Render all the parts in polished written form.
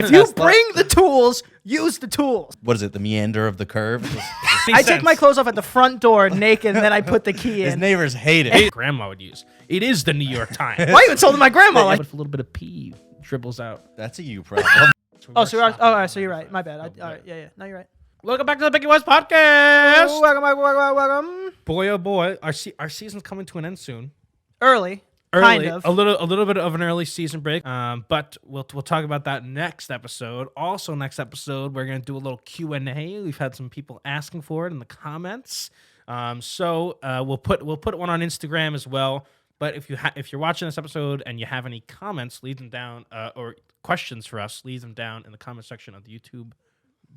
If you bring the tools, use the tools. What is it? The meander of the curve? I take my clothes off at the front door naked, and then I put the key His in. neighbors hate it. Grandma would use. It is the New York Times. Why you insulting my grandma? But Like, if a little bit of pee dribbles out. That's a you problem. all right, so you're right. My bad. All right, yeah. No, you're right. Welcome back to the Picky Boys podcast. Oh, welcome. Boy, oh boy, our season's coming to an end soon. Early. Early, Kind of. a little bit of an early season break. But we'll talk about that next episode. Also, next episode we're gonna do a little Q&A. We've had some people asking for it in the comments. So we'll put one on Instagram as well. But if you're watching this episode and you have any comments, leave them down or questions for us, leave them down in the comment section of the YouTube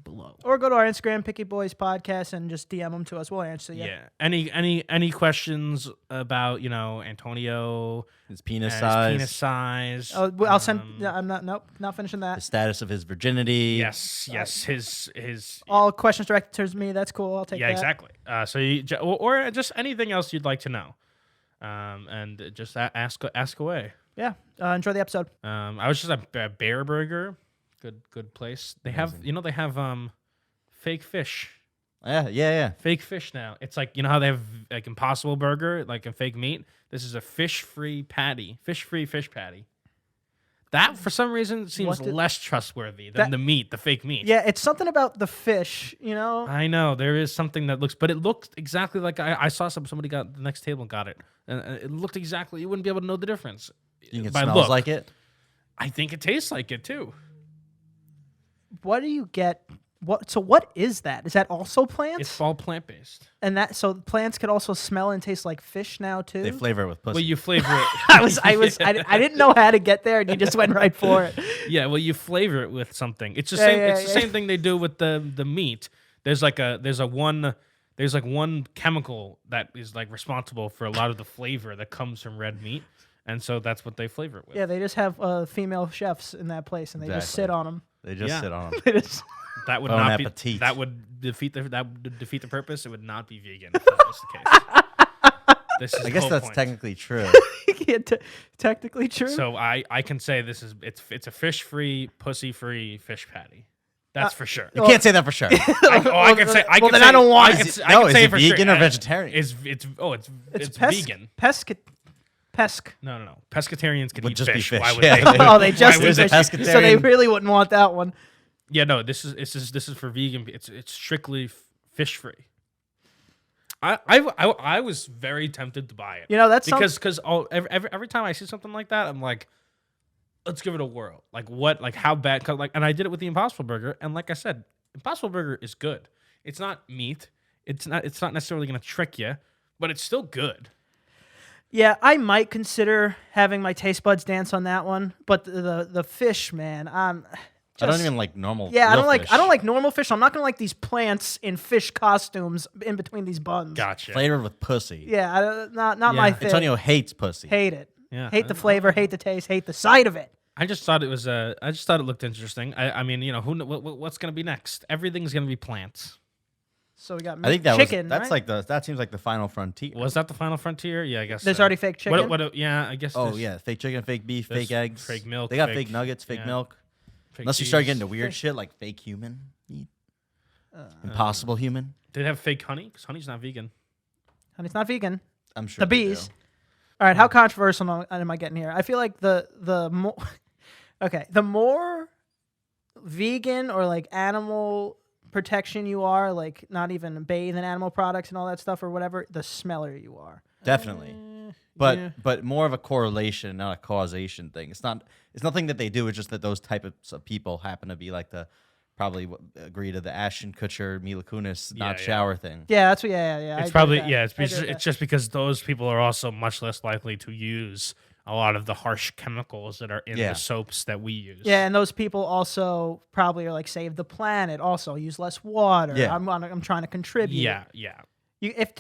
below. Or go to our Instagram, Picky Boys Podcast, and just DM them to us. We'll answer you. Yeah. Any questions about Antonio, His penis his size. size? Oh, I'll send. I'm not finishing The that. status of his virginity. Yes. His. All questions directed towards me. That's cool. I'll take that. Yeah, exactly. So or just anything else you'd like to know, and just ask away. Yeah. Enjoy the episode. I was just at Bear Burger. Good place. They have fake fish. Yeah. Fake fish now. It's like, how they have like Impossible Burger, like a fake meat. This is a fish-free patty. Fish-free fish patty. That, for some reason, seems less trustworthy than the fake meat. Yeah, it's something about the fish, I know. There is something that looks... But it looked exactly like... I saw somebody got... The next table got it. And it looked exactly... You wouldn't be able to know the difference. You think it smells like it? I think it tastes like it, too. What do you get? So what is that? Is that also plants? It's all plant-based. And so plants could also smell and taste like fish now too. They flavor it with pussy. Well, you flavor it. I didn't know how to get there, and you just went right for it. Yeah, well, you flavor it with something. It's the same. It's the same thing they do with the meat. There's one chemical that is like responsible for a lot of the flavor that comes from red meat, and so that's what they flavor it with. Yeah, they just have female chefs in that place, and they just sit on them. They just sit on them. That would Bon not appetit. be. That would defeat the purpose. It would not be vegan if that was the case. This is I guess the whole that's point. technically true. Yeah, technically true. So I can say it's a fish-free, pussy-free fish patty. That's for sure. You can't say that for sure. I can say. Well, then I don't want it. Is I can say it for vegan sure. or vegetarian? It's vegan. Pesk. No. Pescatarians can Would eat just be fish. fish, Why would yeah. they? Oh, they just Why would eat they- fish, so they really wouldn't want that one. Yeah, no. This is for vegan. It's strictly fish free. I was very tempted to buy it. That's because every time I see something like that, I'm like, let's give it a whirl. Like what? Like how bad? And I did it with the Impossible Burger, and like I said, Impossible Burger is good. It's not meat. It's not necessarily going to trick you, but it's still good. Yeah, I might consider having my taste buds dance on that one, but the fish, man, I don't even like normal. Yeah, real fish. I don't like normal fish. I'm not gonna like these plants in fish costumes in between these buns. Gotcha. Flavored with pussy. Yeah, not my thing. Antonio hates pussy. Hate it. Yeah. Hate the flavor. Hate the taste. Hate the sight of it. I just thought it was. I just thought it looked interesting. I mean, what's gonna be next? Everything's gonna be plants. So we got I think chicken. that's right? that seems like the final frontier. Was that the final frontier? Yeah, I guess. There's so. already fake chicken. Yeah, I guess. Oh there's yeah, fake chicken, fake beef, there's fake eggs, fake milk, They got fake- fake nuggets, fake yeah. milk. fake Unless you start cheese. getting to weird shit like fake human meat, impossible human. Did they have fake honey? Because honey's not vegan. Honey's not vegan. I'm sure The they bees. do. All right, how controversial am I getting here? I feel like the more the more vegan or like animal protection you are, like not even bathe in animal products and all that stuff or whatever, the smellier you are. Definitely. But more of a correlation, not a causation thing. It's nothing that they do. It's just that those types of people happen to be like probably agree to the Ashton Kutcher, Mila Kunis not shower thing. Yeah, that's what. Yeah. It's probably It's just because those people are also much less likely to use a lot of the harsh chemicals that are in the soaps that we use. Yeah, and those people also probably are like save the planet. Also use less water. Yeah. I'm trying to contribute. Yeah.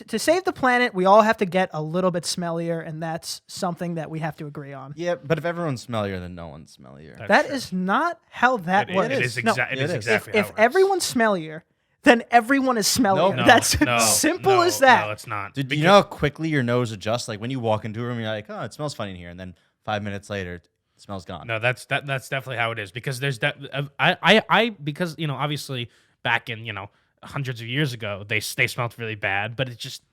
To save the planet, we all have to get a little bit smellier, and that's something that we have to agree on. Yeah, but if everyone's smellier, then no one's smellier. That is not how that works. It is No, exactly if how it works. everyone's smellier, then everyone is smellier. Nope. That's simple as that. No, it's not. Dude, you know how quickly your nose adjusts? Like when you walk into a room, you're like, oh, it smells funny in here. And then 5 minutes later, it Smell's gone. No, that's definitely how it is because there's I because obviously back in hundreds of years ago they smelled really bad, but it's just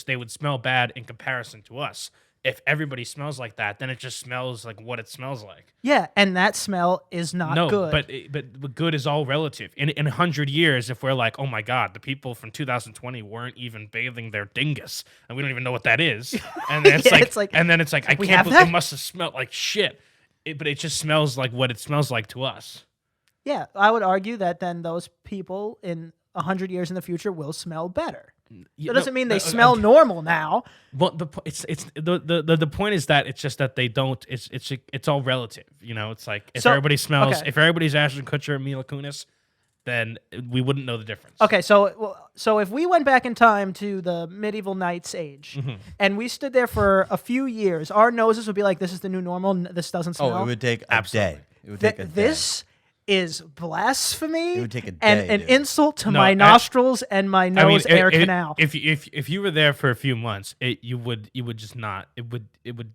they would smell bad in comparison to us. If everybody smells like that, then it just smells like what it smells like. Yeah, and that smell is not good. But good is all relative. In 100 years, if we're like, oh my God, the people from 2020 weren't even bathing their dingus, and we don't even know what that is, and then it's like, I can't believe it must have smelled like shit. But it just smells like what it smells like to us. Yeah, I would argue that then those people in 100 years in the future will smell better. That doesn't mean they smell normal now. Well, the point is that it's just that they don't. It's all relative. It's like if everybody smells, if everybody's Ashton Kutcher and Mila Kunis, then we wouldn't know the difference. Okay, so if we went back in time to the medieval knights age, and we stood there for a few years, our noses would be like, "This is the new normal. This doesn't smell." Oh, it would take a day. It would take a day. This is blasphemy. It would take a day, and an insult to my nostrils and my nose air canal. If you were there for a few months, you would just not. You would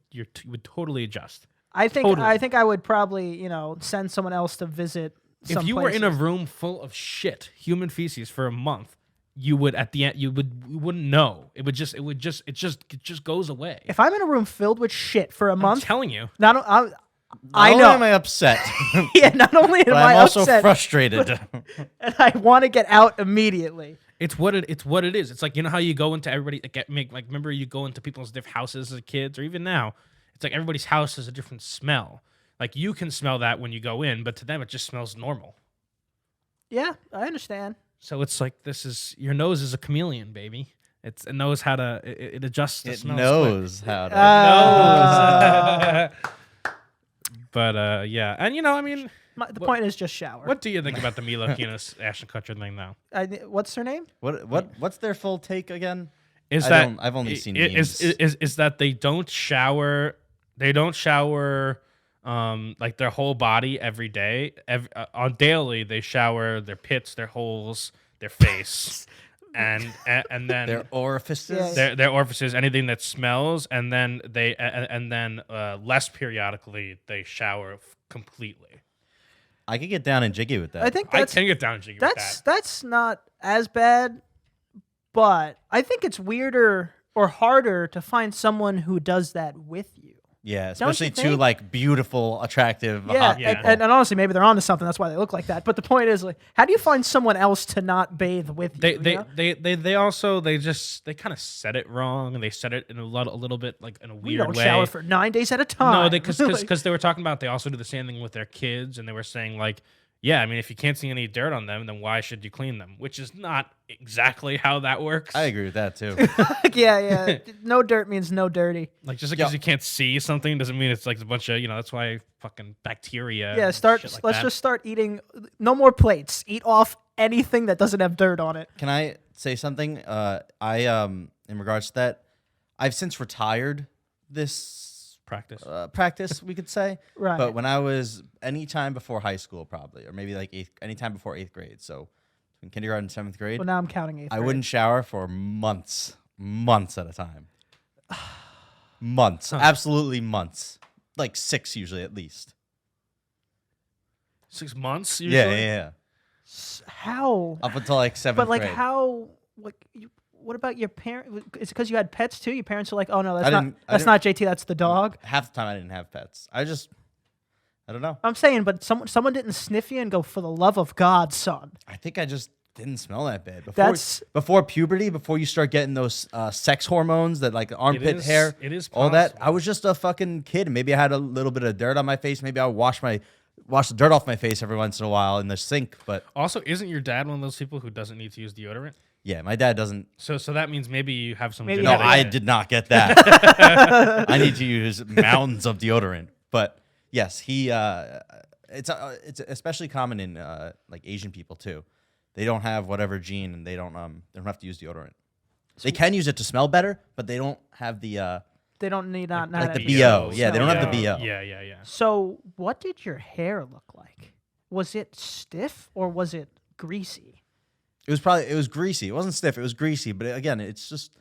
totally adjust. I think I would probably send someone else to visit. If you were in a room full of shit, human feces for a month, you would at the end you wouldn't know. It just goes away. If I'm in a room filled with shit for a month, I'm telling you, I know. Not only am I upset. Yeah, not only am I also upset, frustrated. and I want to get out immediately. It's what it is. It's like how you go into everybody remember you go into people's different houses as kids or even now. It's like everybody's house has a different smell. Like you can smell that when you go in, but to them it just smells normal. Yeah, I understand. So it's like your nose is a chameleon, baby. It knows how to it adjusts the smell. It knows how to. But yeah, and the point is just shower. What do you think about the Mila Kunis Ashton Kutcher thing now? What's her name? What's their full take again? I've only seen memes. Is that they don't shower? They don't shower. Like their whole body every day. On daily, they shower their pits, their holes, their face, and then their orifices. Their orifices, anything that smells, and then less periodically they shower completely. I could get down and jiggy with that. I can get down and jiggy with that. That's not as bad, but I think it's weirder or harder to find someone who does that with you. Yeah, especially two beautiful, attractive. Yeah, hot and honestly, maybe they're onto something. That's why they look like that. But the point is, how do you find someone else to not bathe with you? They also kind of said it wrong. They said it in a little bit like in a weird way. We don't shower for 9 days at a time. No, because they were talking about they also do the same thing with their kids, and they were saying yeah, I mean, if you can't see any dirt on them, then why should you clean them? Which is not exactly how that works. I agree with that too. Yeah. No dirt means no dirty. Like just because you can't see something doesn't mean it's like a bunch of that's why fucking bacteria. Yeah, let's just start eating. No more plates. Eat off anything that doesn't have dirt on it. Can I say something? In regards to that, I've since retired this practice, we could say. Right. But when I was anytime before high school, probably, or maybe anytime before 8th grade, so in kindergarten, 7th grade. Well, now I'm counting 8th grade. I wouldn't shower for months at a time. Months, absolutely months, like 6 usually at least. 6 months usually. Yeah. How? Up until 7th grade. But how? What about your parents? Is it because you had pets too? Your parents are like, oh no, that's not JT, that's the dog. Half the time I didn't have pets. I don't know. I'm saying, but someone didn't sniff you and go, for the love of God, son. I think I just didn't smell that bad before puberty. Before you start getting those sex hormones that armpit hair, it is all that. I was just a fucking kid. Maybe I had a little bit of dirt on my face. Maybe I would wash the dirt off my face every once in a while in the sink. But also, isn't your dad one of those people who doesn't need to use deodorant? Yeah, my dad doesn't. So that means maybe you have some. No, I did not get that. I need to use mountains of deodorant. But yes, it's especially common in Asian people too. They don't have whatever gene, and they don't have to use deodorant. They can use it to smell better, but they don't have the. They don't need the BO. Yeah, they don't have the BO. Yeah. So what did your hair look like? Was it stiff or was it greasy? It was greasy. It wasn't stiff. It was greasy. But again, it's just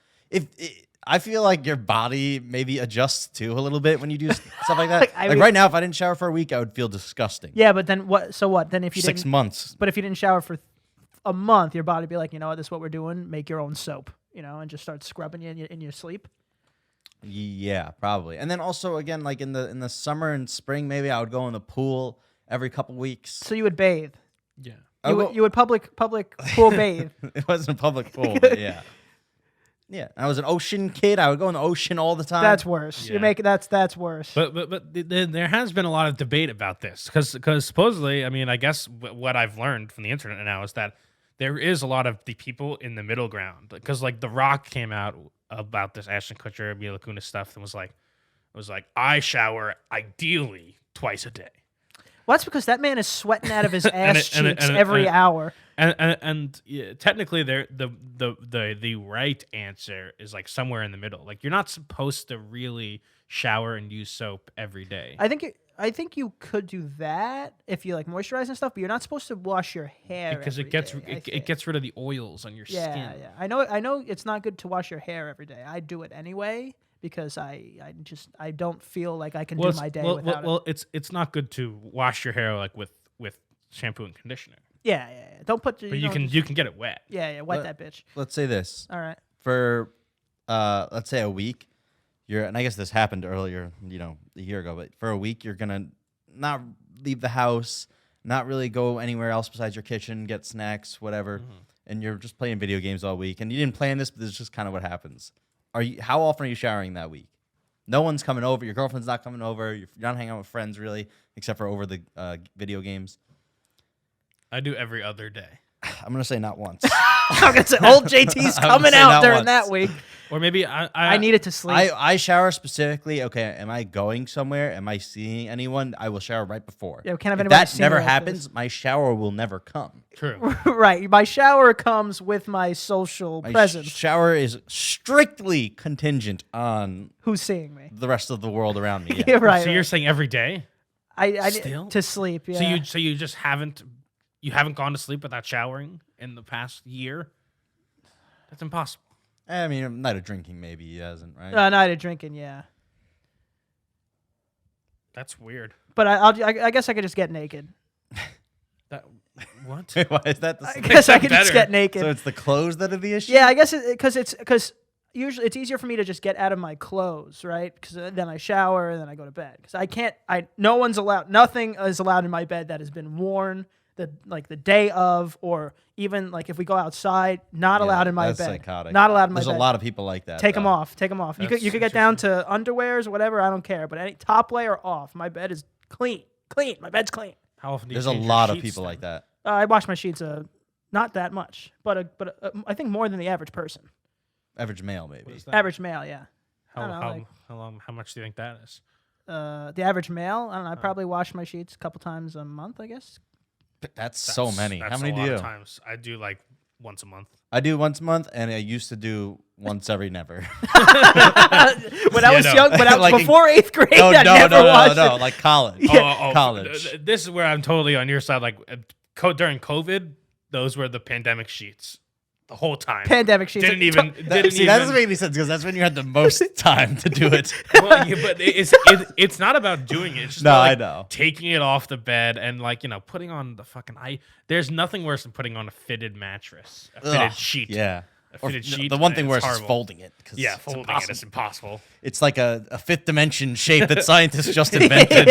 I feel like your body maybe adjusts too a little bit when you do stuff like that. Like, Like right now, if I didn't shower for a week, I would feel disgusting. Yeah, but then what? So what? Then if you 6 didn't, months. but if you didn't shower for a month, your body would be like, you know what, this is what we're doing. Make your own soap, and just start scrubbing you in your sleep. Yeah, probably. And then also again, like in the summer and spring, maybe I would go in the pool every couple weeks. So you would bathe. Yeah. You would public pool bathe. It wasn't a public pool, but yeah. Yeah, I was an ocean kid. I would go in the ocean all the time. That's worse. Yeah. You make that's worse. But there has been a lot of debate about this because supposedly, I mean, I guess what I've learned from the internet now is that there is a lot of the people in the middle ground, because like The Rock came out about this Ashton Kutcher, Mila Kunis stuff and was like, I shower ideally twice a day. Well, that's because that man is sweating out of his ass cheeks every hour. And yeah, technically, the right answer is like somewhere in the middle. Like you're not supposed to really shower and use soap every day. I think you could do that if you like moisturize and stuff, but you're not supposed to wash your hair because every it gets rid of the oils on your skin. Yeah. I know it's not good to wash your hair every day. I do it anyway because I don't feel like I can do my day without it. Well, it's not good to wash your hair like with shampoo and conditioner. Yeah. Don't put. But you can get it wet. Yeah. Wet that bitch. Let's say this. All right. For let's say a week, and I guess this happened earlier, a year ago, but for a week you're gonna not leave the house, not really go anywhere else besides your kitchen, get snacks, whatever, and you're just playing video games all week. And you didn't plan this, but this is just kind of what happens. How often are you showering that week? No one's coming over. Your girlfriend's not coming over. You're not hanging out with friends really, except for over the video games. I do every other day. I'm gonna say not once. I'm gonna say old JT's coming out during that week. Or maybe I needed to sleep. I shower specifically. Okay, am I going somewhere? Am I seeing anyone? I will shower right before. Yeah, can't have if anybody that see never me like happens, my shower will never come. True. Right. My shower comes with my social My presence. shower is strictly contingent on Who's seeing me? the rest of the world around me. Yeah, right. So you're saying every day? I Still? to sleep. Yeah. So you just haven't gone to sleep without showering in the past year? That's impossible. I mean, night of drinking, maybe he hasn't, right? Night of drinking. Yeah. That's weird. But I guess I could just get naked. What? Why is that the I same? guess I could just better. get naked. So it's the clothes that are the issue? Yeah, I guess because usually it's easier for me to just get out of my clothes, right? Because then I shower and then I go to bed. Because nothing is allowed in my bed that has been worn the day of, or even like if we go outside, not allowed in my bed. That's psychotic. Not allowed in my bed. There's a lot of people like that. Take them though. off. Take them off. You could get down to underwears or whatever. I don't care. But any top layer off. My bed is clean. Clean. My bed's clean. How often do you There's a change your lot of sheets people then? like that. I wash my sheets not that much, but I think more than the average person. Average male, maybe. What is that? Average male, yeah. I don't know, How much do you think that is? the average male, I don't know. I probably wash my sheets a couple times a month, I guess. That's so many. That's How many a do lot you of do? times. I do like once a month. I do once a month, and I used to do once every never. When I was young, but I was Like- before 8th grade, No, I never watched it. like college. College. This is where I'm totally on your side. Like during COVID, those were the pandemic sheets the whole time. Pandemic sheets. Didn't Like, even. That doesn't make any sense because that's when you had the most time to do it. Well, yeah, but it's not about doing it. It's just No, about, I like, know. taking it off the bed and putting on the fucking. There's nothing worse than putting on a fitted mattress, a fitted Ugh, sheet. Yeah. A Or fitted sheet. the one thing it's worse is horrible. folding it. 'Cause Yeah, it's folding it impossible. is impossible. It's like a fifth dimension shape that scientists just invented.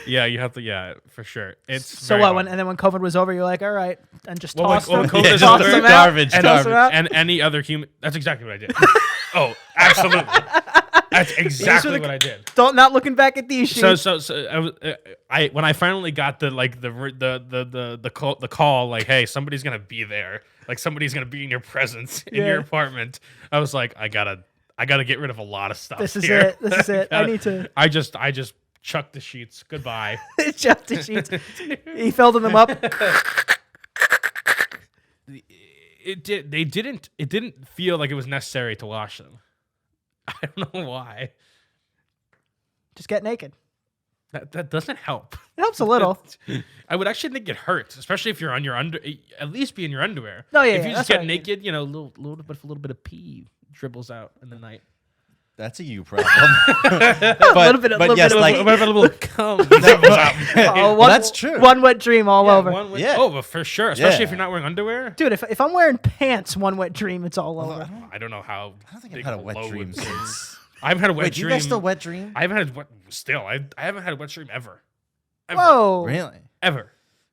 Yeah, you have to. Yeah, for sure. It's so very what? hard. And then when COVID was over, you're like, all right, and just Well, toss when them, COVID Yeah, is toss over, them out, garbage, toss garbage. them out. and any other human. That's exactly what I did. Oh, absolutely. That's exactly what I did. Not looking back at these sheets. So when I finally got the call like, hey, somebody's gonna be there, like somebody's gonna be in your presence in your apartment. I was like, I gotta get rid of a lot of stuff. This is here. it. This is it. I need to I just chucked the sheets. Goodbye. chuck the sheets. He filled them up. It didn't feel like it was necessary to wash them. I don't know why. Just get naked. That doesn't help. It helps a little. I would actually think it hurts, especially if you're on your at least be in your underwear. No, yeah, If yeah, you that's just get what I mean. naked, a little bit of pee dribbles out in the night. That's a you problem. but yes, like a little cum. that's true. One wet dream all over. Oh, but for sure, especially if you're not wearing underwear. Dude, if I'm wearing pants, one wet dream, it's all over. I don't know how. I don't think I've had a wet dream since. I haven't had a wet Wait, dream. you guys still wet dream? I haven't had I haven't had a wet dream ever. Whoa. Really? Ever.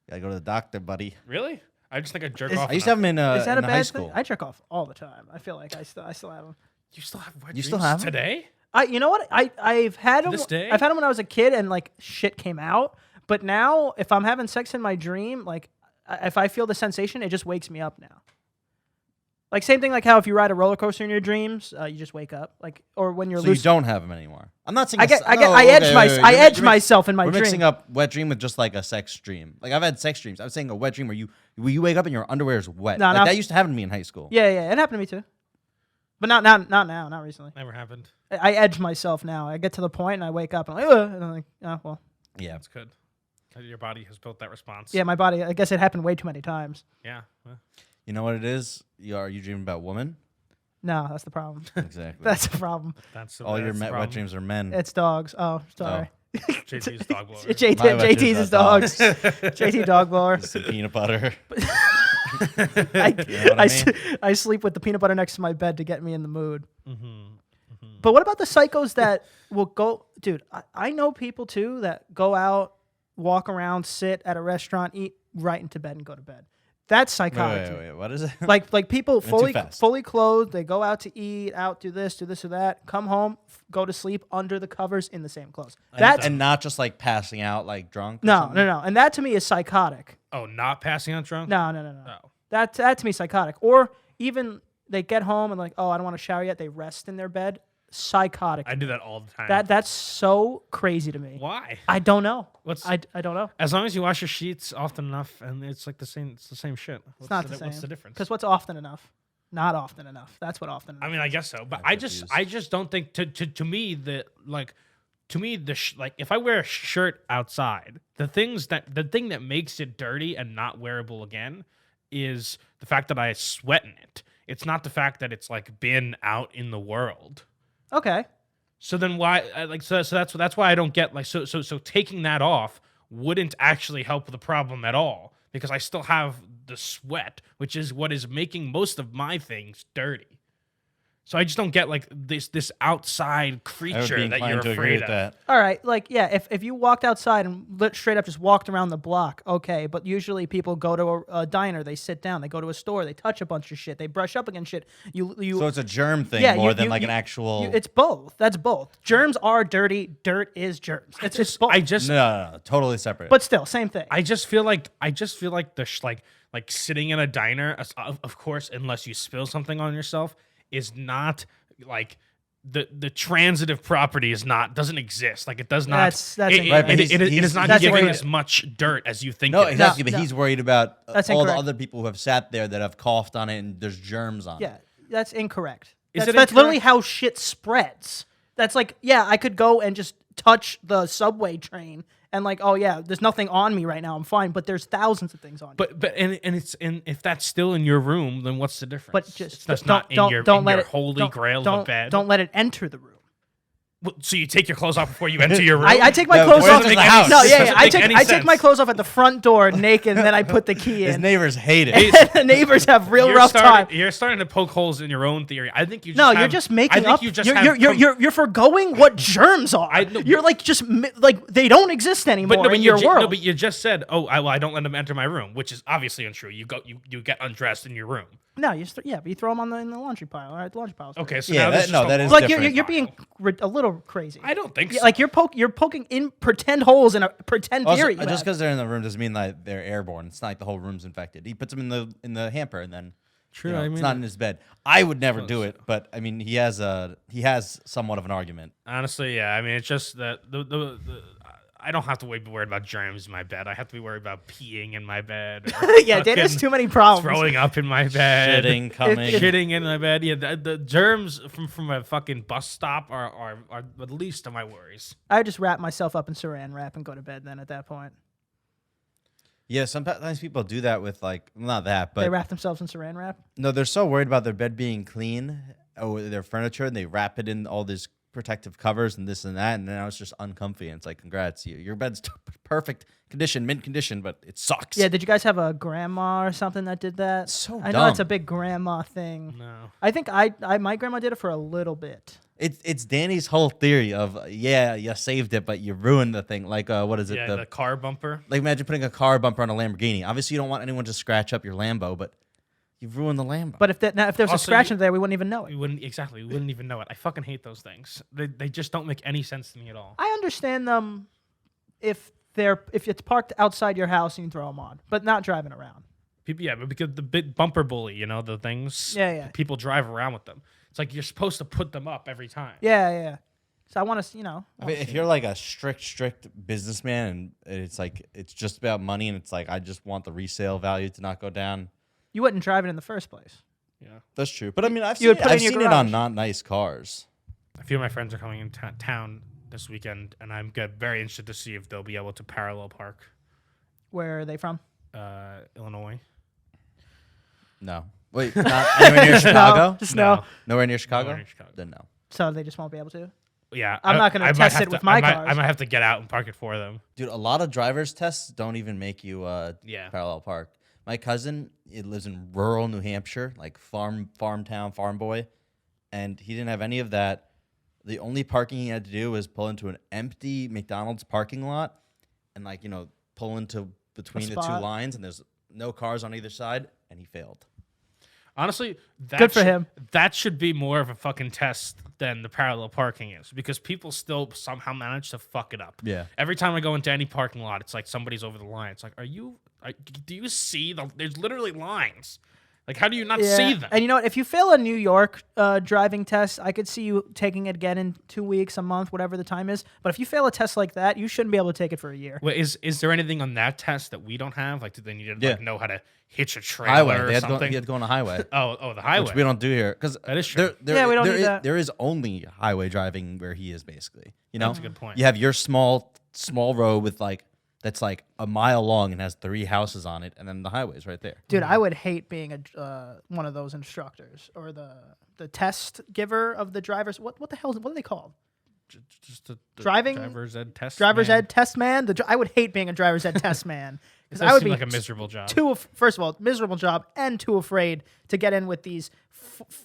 Gotta go to the doctor, buddy. Really? I just think I jerk off. I used to have them in Is that a bad high thing? school. I jerk off all the time. I feel like I still have them. You still have wet You dreams still have 'em? today? You know what? I've had them. this day? I've had them when I was a kid, and like shit came out. But now, if I'm having sex in my dream, like if I feel the sensation, it just wakes me up now. Like same thing, like how if you ride a roller coaster in your dreams, you just wake up. Like or when you're So loose. you don't have them anymore. I'm not saying. I edge myself in my We're dream. mixing up wet dream with just like a sex dream. Like I've had sex dreams. I was saying a wet dream where you wake up and your underwear is wet. No, that used to happen to me in high school. Yeah, it happened to me too. But not now, not recently. Never happened. I edge myself now. I get to the point and I wake up and I'm like, ugh, and I'm like, oh well. Yeah, That's good. Your body has built that response. Yeah, my body. I guess it happened way too many times. Yeah. Well, you know what it is? Are you dreaming about women? No, that's the problem. Exactly. That's the problem. All your wet dreams are men. It's dogs. Oh, sorry. JT's dog blower. JT's his dogs. JT dog blower. Some peanut butter. I sleep with the peanut butter next to my bed to get me in the mood. But what about the psychos that will go, dude? I know people too that go out, walk around, sit at a restaurant, eat right into bed and go to bed. That's psychotic. Wait, what is it? Like people fully fast. clothed, they go out to eat, do this or that, come home, go to sleep under the covers in the same clothes. And not just like passing out like drunk. No. And that to me is psychotic. Oh, not passing out drunk? No. Oh. That to me is psychotic. Or even they get home and like, oh, I don't want to shower yet. They rest in their bed. Psychotic. I do that all the time. That's so crazy to me. Why? I don't know. I don't know. As long as you wash your sheets often enough, and it's like the same. It's the same shit. It's not the same. What's the difference? Because what's often enough? Not often enough. That's what often enough. I mean, I guess so, but I'm I just don't think to me that like. To me, like if I wear a shirt outside, the thing that makes it dirty and not wearable again is the fact that I sweat in it. It's not the fact that it's like been out in the world. Okay. So then why so that's why I don't get like so taking that off wouldn't actually help the problem at all because I still have the sweat, which is what is making most of my things dirty. So I just don't get like this outside creature that you're afraid of. All right, like yeah, if you walked outside and straight up just walked around the block, okay. But usually people go to a diner, they sit down, they go to a store, they touch a bunch of shit, they brush up against shit. So it's a germ thing more than like an actual. It's both. That's both. Germs are dirty. Dirt is germs. It's both. No, totally separate. But still, same thing. I just feel like the like sitting in a diner, of course, unless you spill something on yourself. Is not like the transitive property doesn't exist. Like it does not. It is not giving as much dirt as you think. No, exactly. But he's worried about all the incorrect. other people who have sat there that have coughed on it and there's germs on it. Yeah, that's incorrect. That's literally how shit spreads. That's like, yeah, I could go and just touch the subway train and like, oh yeah, there's nothing on me right now, I'm fine. But there's thousands of things on you. But if that's still in your room, then what's the difference? But just that's not in your holy grail of a bed. Don't let it enter the room. Well, so you take your clothes off before you enter your room? I take my clothes off. No, yeah, I take my sense. clothes off at the front door naked, and then I put the key in. His neighbors hate it. The neighbors have rough time. You're starting to poke holes in your own theory. I think you. You're just making up. You're foregoing what germs are. You're like just like they don't exist anymore in your world. No, but you just said, I don't let them enter my room, which is obviously untrue. You get undressed in your room. No, but you throw them in the laundry pile. All right, the laundry pile. Okay, so yeah, now that is like different. you're being a little crazy. I don't think so. Like you're poking in pretend holes in a pretend theory. Just because they're in the room doesn't mean that they're airborne. It's not like the whole room's infected. He puts them in the hamper and then true. It's not in his bed. I would never do it, but I mean he has somewhat of an argument. Honestly, yeah. I mean it's just that I don't have to be worried about germs in my bed. I have to be worried about peeing in my bed. Yeah, Dad has too many problems. Throwing up in my bed. Shitting in my bed. Yeah, the germs from a fucking bus stop are the least of my worries. I would just wrap myself up in saran wrap and go to bed then at that point. Yeah, sometimes people do that with like, not that, but... They wrap themselves in saran wrap? No, they're so worried about their bed being clean their furniture and they wrap it in all these protective covers and this and that, and now it's just uncomfy. And it's like, congrats, your bed's perfect condition, mint condition, but it sucks. Yeah, did you guys have a grandma or something that did that? So I know dumb. it's a big grandma thing. No. I think my grandma did it for a little bit. It's Danny's whole theory of you saved it, but you ruined the thing. Like what is it? Yeah, the car bumper. Like imagine putting a car bumper on a Lamborghini. Obviously, you don't want anyone to scratch up your Lambo, but you've ruined the Lambo. But if there was a Also, scratch in there, we wouldn't even know it. We wouldn't even know it. I fucking hate those things. They just don't make any sense to me at all. I understand them if it's parked outside your house and you throw them on, but not driving around. People, yeah, but because the big bumper bully, the things. Yeah. People drive around with them. It's like you're supposed to put them up every time. Yeah. So I want to, I mean, if you're like a strict businessman and it's just about money and it's like I just want the resale value to not go down, you wouldn't drive it in the first place. Yeah, that's true. But I mean, I've You would seen, put it I've in your seen it garage. on not nice cars. a few of my friends are coming in town this weekend, and I'm very interested to see if they'll be able to parallel park. Where are they from? Illinois. No, wait, not anywhere near Chicago. Just no. Nowhere near Chicago. Nowhere near Chicago. Then no. So they just won't be able to. Yeah, I'm not gonna I might test have it with my cars. I might have to get out and park it for them. Dude, a lot of driver's tests don't even make you Yeah. parallel park. My cousin, it lives in rural New Hampshire, like farm town, farm boy, and he didn't have any of that. The only parking he had to do was pull into an empty McDonald's parking lot and pull into between the two spot. lines, and there's no cars on either side, and he failed. Honestly, Good for him. That should be more of a fucking test than the parallel parking is, because people still somehow manage to fuck it up. Yeah. Every time I go into any parking lot, it's like somebody's over the line. It's like, do you see there's literally lines. Like, how do you not see them? And you know what? If you fail a New York driving test, I could see you taking it again in 2 weeks, a month, whatever the time is. But if you fail a test like that, you shouldn't be able to take it for a year. Wait, is there anything on that test that we don't have? Like, do they need to know how to hitch a trailer Highway. or He had something? to go on a highway. Oh, the highway. Which we don't do here. Because That is true. We don't do that. There is only highway driving where he is, basically. That's a good point. You have your small road with that's like a mile long and has 3 houses on it, and then the highway's right there. Dude, I would hate being one of those instructors or the test giver of the drivers. What the hell? What are they called? Just the Driving- driver's ed test. Driver's man. ed test man. I would hate being a driver's ed test man It because does I would seem be like a miserable job. first of all, miserable job, and too afraid to get in with these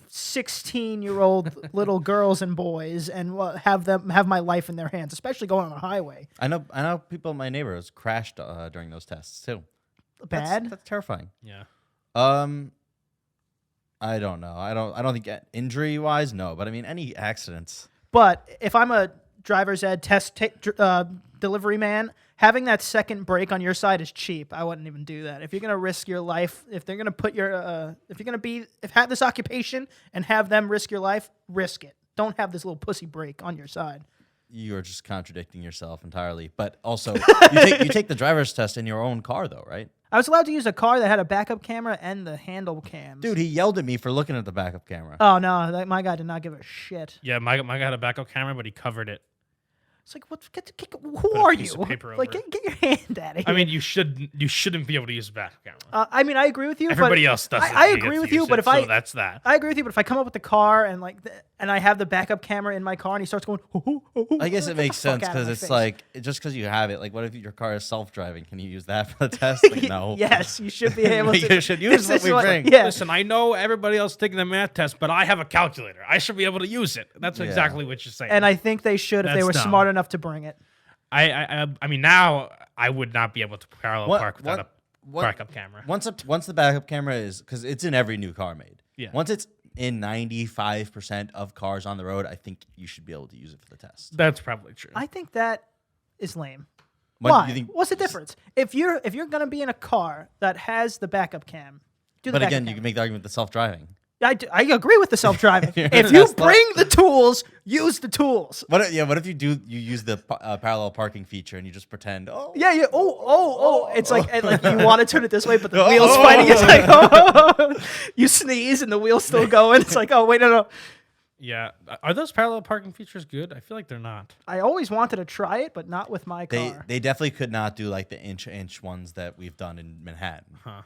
16-year-old little girls and boys and have my life in their hands, especially going on a highway. I know people in my neighborhoods crashed during those tests too. Bad. That's terrifying. Yeah. I don't know. I don't think injury wise, no. But I mean, any accidents. But if I'm a driver's ed test delivery man, having that second brake on your side is cheap. I wouldn't even do that. If you're gonna risk your life, if they're gonna put have this occupation and have them risk your life, risk it. Don't have this little pussy brake on your side. You are just contradicting yourself entirely. But also, you take the driver's test in your own car, though, right? I was allowed to use a car that had a backup camera and the handle cams. Dude, he yelled at me for looking at the backup camera. Oh no, my guy did not give a shit. Yeah, my guy had a backup camera, but he covered it. It's like, who are piece you? of paper Like, over get your hand out of here. I mean, you shouldn't be able to use a backup camera. I mean, I agree with you. Everybody but else does. I agree with you, but if so that's that. I agree with you, but if I come up with the car and and I have the backup camera in my car and he starts going, I guess it makes sense because it's face. like just because you have it. Like, what if your car is self-driving? Can you use that for the test? Like, no. Yes, you should be able to. You should use This what is we bring. Yeah. Listen, I know everybody else taking the math test, but I have a calculator. I should be able to use it. That's Yeah. exactly what you're saying. And I think they should if they That's were dumb. smart enough to bring it. I mean, now I would not be able to parallel park without a backup camera. Once the backup camera is, because it's in every new car made. Yeah. Once it's in 95% of cars on the road, I think you should be able to use it for the test. That's probably true. I think that is lame. What, Why? you think- What's the difference? If you're gonna be in a car that has the backup cam, do the But backup again, you cam. can make the argument the self-driving. I agree with the self-driving. Yeah, If you that's not- bring the tools, use the tools. What if you use the parallel parking feature and you just pretend, Yeah. Oh. It's like you want to turn it this way, but the wheel's fighting. It's like, oh. You sneeze and the wheel's still going. It's like, oh, wait, no. Yeah. Are those parallel parking features good? I feel like they're not. I always wanted to try it, but not with my car. they definitely could not do like the inch ones that we've done in Manhattan. Huh.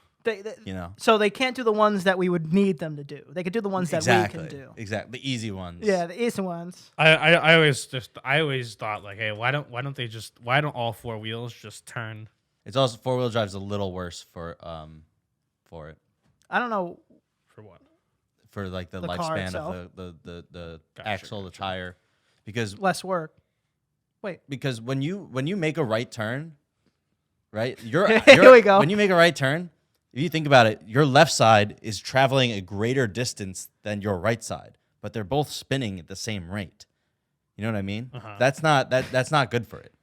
So they can't do the ones that we would need them to do. They could do the ones that we can do. Exactly, the easy ones. Yeah, the easy ones. I always thought like, hey, why don't all four wheels just turn? It's also 4-wheel drive's a little worse for it. I don't know. For what? For like the car lifespan itself. of the axle, the tire, because Less work. Wait. Because when you make a right turn, right? Here we go. When you make a right turn, if you think about it, your left side is traveling a greater distance than your right side, but they're both spinning at the same rate. You know what I mean? That's not good for it.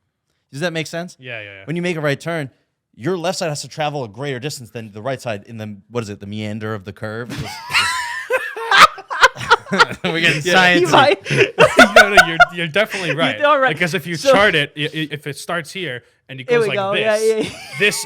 Does that make sense? Yeah. When you make a right turn, your left side has to travel a greater distance than the right side in the the meander of the curve. We're getting science. No, you're definitely right. You're right. Because if you chart it, if it starts here and it goes like this, this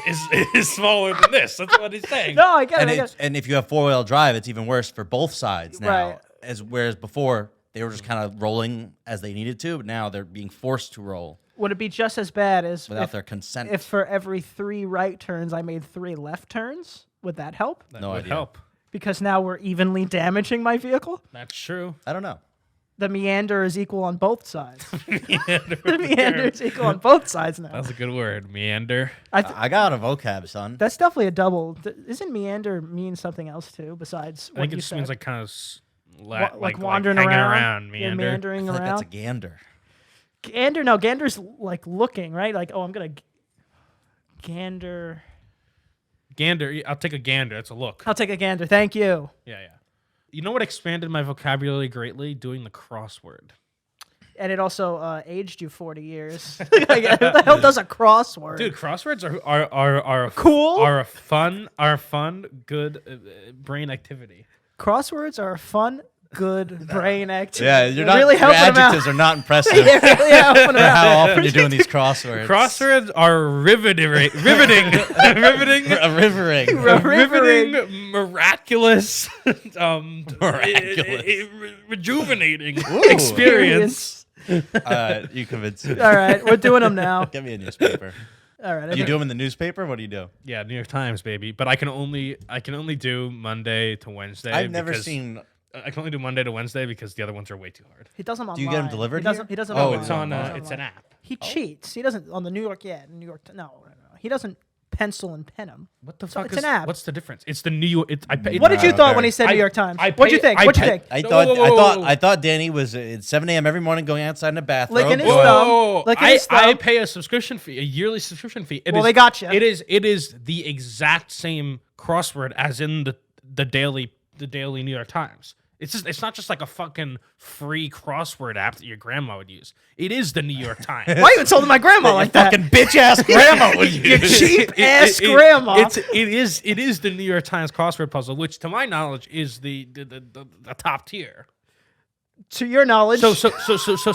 is smaller than this. That's what he's saying. No, I get it. And if you have 4-wheel drive, it's even worse for both sides now. Right. Whereas before they were just kind of rolling as they needed to, but now they're being forced to roll. Would it be just as bad as without their consent? If for every 3 right turns I made 3 left turns, would that help? That would help. Because now we're evenly damaging my vehicle? That's true. I don't know. The meander is equal on both sides. The meander is equal on both sides now. That's a good word, meander. I got a vocab, son. That's definitely a double. Isn't meander mean something else too besides what I think you it just said? means like kind of like wandering hanging around, meander. meandering I feel around. like that's a gander. Gander, no, gander's like looking, right? Like, oh, I'm gonna gander. Gander, I'll take a gander. That's a look. I'll take a gander. Thank you. Yeah. You know what expanded my vocabulary greatly? Doing the crossword. And it also aged you 40 years. Like, who the hell does a crossword? Dude, crosswords are cool. Are a fun, good brain activity. Crosswords are a fun, good brain activity. Yeah, you're not. Really your helping adjectives are not impressive. Yeah, for how often you're doing these crosswords. Crosswords are riveting, miraculous, rejuvenating experience. You convinced me. All right, we're doing them now. Get me a newspaper. All right, You do them in the newspaper? What do you do? Yeah, New York Times, baby. But I can only do Monday to Wednesday. I've never seen. I can only do Monday to Wednesday because the other ones are way too hard. He does them online. Do you get them delivered? He doesn't. Oh, online. It's an app. He cheats. He doesn't on the New York. Yeah, New York. No. He doesn't pencil and pen them. What the So fuck it's is an app. What's the difference? It's the New York. What did you thought when he said New York Times? What'd you think? What'd you think? I thought Danny was at 7 a.m. every morning going outside in a bathrobe. Licking his thumb. I pay a subscription fee, a yearly subscription fee. They got you. It is the exact same crossword as in the daily New York Times. It's not just like a fucking free crossword app that your grandma would use. It is the New York Times. Why you told my grandma like that? Fucking bitch ass grandma would use. Your cheap ass grandma. It is the New York Times crossword puzzle, which to my knowledge is the top tier. To your knowledge, so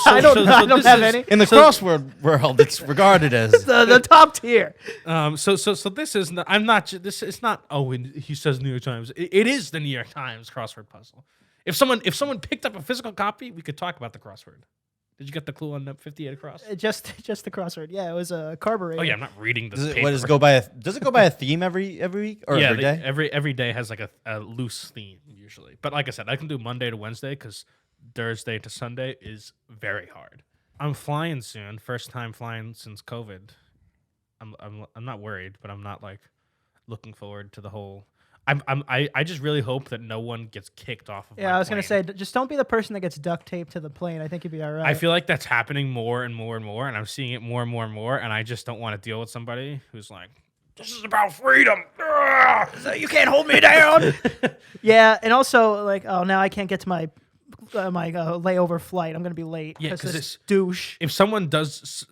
I don't have any. In the crossword world, it's regarded as the top tier. So this is not, I'm not. This is not. Oh, he says New York Times. It is the New York Times crossword puzzle. If someone picked up a physical copy, we could talk about the crossword. Did you get the clue on the 58 across? Just the crossword. Yeah, it was a carburetor. Oh yeah, I'm not reading this. Does it go by a theme every week or every day? Every day has like a loose theme usually. But like I said, I can do Monday to Wednesday because Thursday to Sunday is very hard. I'm flying soon. First time flying since COVID. I'm not worried, but I'm not like looking forward to the whole. I just really hope that no one gets kicked off of my I was going to say, plane. just don't be the person that gets duct taped to the plane. I think you'd be all right. I feel like that's happening more and more and more, and I'm seeing it more and more and more, and I just don't want to deal with somebody who's like, this is about freedom. You can't hold me down. Yeah, and also, like, oh, now I can't get to my layover flight. I'm going to be late because this douche. If someone does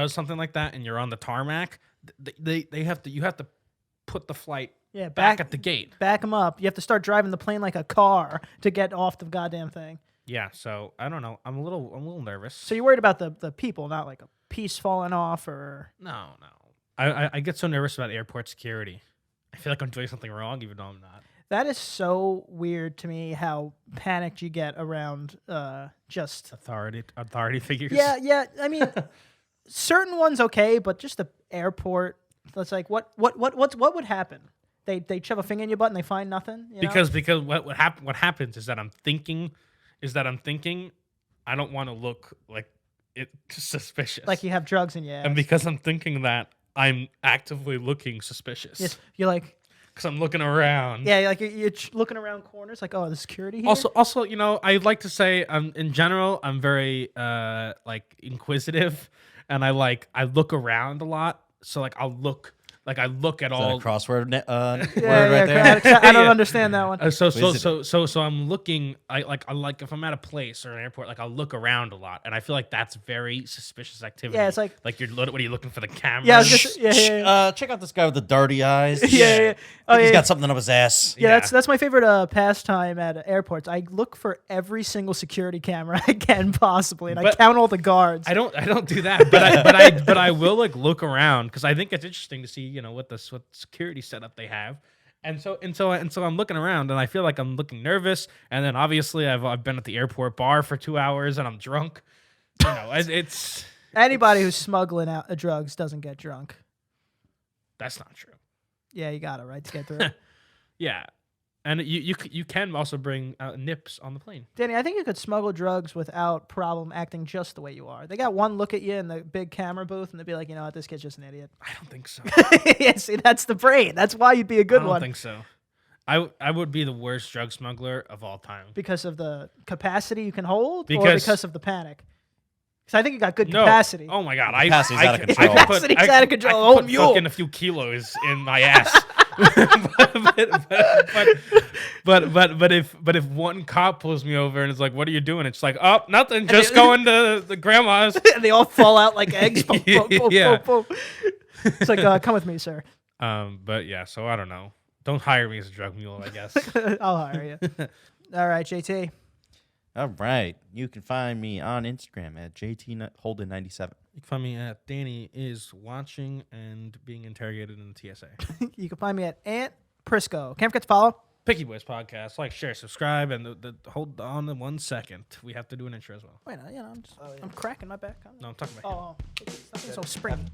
something like that and you're on the tarmac, you have to put the flight back at the gate. Back them up. You have to start driving the plane like a car to get off the goddamn thing. Yeah, so I don't know. I'm a little nervous. So you're worried about the people, not like a piece falling off or No. I get so nervous about airport security. I feel like I'm doing something wrong even though I'm not. That is so weird to me how panicked you get around just authority figures. Yeah. I mean, certain ones okay, but just the airport. That's like what would happen They shove a finger in your butt and they find nothing. You know? Because what happens is that I'm thinking I don't want to look like it's suspicious. Like you have drugs in your ass. And because I'm thinking that, I'm actively looking suspicious. Yes, you're like, because I'm looking around. yeah, like you're looking around corners, like, oh, the security here? Also, you know, I'd like to say, in general, I'm very like inquisitive, and I look around a lot. So like I look at all crossword word yeah, right there. I don't understand that one. So I'm looking. I like if I'm at a place or an airport, like I'll look around a lot, and I feel like that's very suspicious activity. Yeah, it's like what are you looking for the camera? Yeah, yeah. Check out this guy with the dirty eyes. Yeah. Oh, He's yeah. got something up his ass. Yeah, that's my favorite pastime at airports. I look for every single security camera I can possibly, and I count all the guards. I don't do that, but I will like look around because I think it's interesting to see, you know, what security setup they have. And so I'm looking around, and I feel like I'm looking nervous. And then obviously I've been at the airport bar for 2 hours, and I'm drunk. You know, it's anybody who's smuggling out drugs doesn't get drunk. That's not true. Yeah, you got it right to get through. Yeah, and you can also bring nips on the plane. Danny, I think you could smuggle drugs without problem acting just the way you are. They got one look at you in the big camera booth, and they'd be like, you know what, this kid's just an idiot. I don't think so. Yeah, see, that's the brain. That's why you'd be a good one. I don't think so. I would be the worst drug smuggler of all time. Because of the capacity you can hold, or because of the panic? Because I think you got good No. capacity. Oh my god, Capacity's out of control. Capacity's out of control. I Oh, could put mule. fucking a few kilos in my ass. but if one cop pulls me over and is like, "What are you doing?" It's like, "Oh, nothing, just going to the grandma's." And they all fall out like eggs. Boom, boom, boom, Yeah. boom, boom. It's like, come with me, sir. But yeah, so I don't know. Don't hire me as a drug mule, I guess. I'll hire you. All right, JT. All right. You can find me on Instagram at JTHolden97. You can find me at Danny is watching and being interrogated in the TSA. You can find me at Ant Prisco. Can't forget to follow. Picky Boys Podcast. Like, share, subscribe, and hold on 1 second. We have to do an intro as well. Wait, I'm cracking my back. No, I'm talking about him. Oh, it's so springy.